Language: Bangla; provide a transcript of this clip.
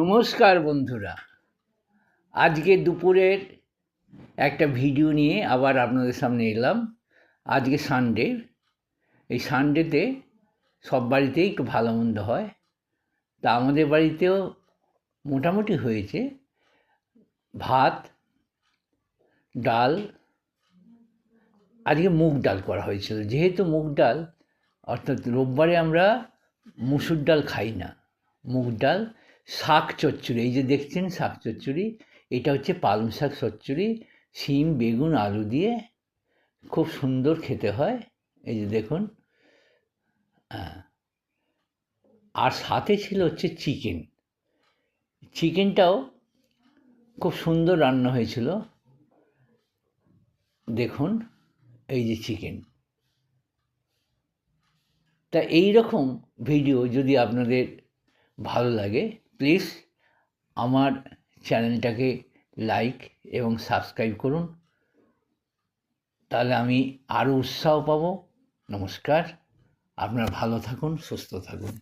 নমস্কার বন্ধুরা, আজকে দুপুরের একটা ভিডিও নিয়ে আবার আপনাদের সামনে এলাম। আজকে সানডে, এই সানডেতে সব বাড়িতেই একটু ভালো মন্দ হয়। তা আমাদের বাড়িতেও মোটামুটি হয়েছে। ভাত, ডাল, আজকে মুগ ডাল করা হয়েছিল। যেহেতু মুগ ডাল, অর্থাৎ রোববারে আমরা মুসুর ডাল খাই না, মুগ ডাল, শাক চচ্চড়ি, এই যে দেখছেন শাক চচ্চড়ি, এটা হচ্ছে পালং শাক চচ্চড়ি, শিম বেগুন আলু দিয়ে খুব সুন্দর খেতে হয়। এই যে দেখুন, আর সাথে ছিল হচ্ছে চিকেন। চিকেনটাও খুব সুন্দর রান্না হয়েছিল। দেখুন, এই যে চিকেন। তা এই রকম ভিডিও যদি আপনাদের ভালো লাগে, প্লিজ আমার চ্যানেলটাকে লাইক এবং সাবস্ক্রাইব করুন, তাহলে আমি আরও উৎসাহ পাবো। নমস্কার, আপনারা ভালো থাকুন, সুস্থ থাকুন।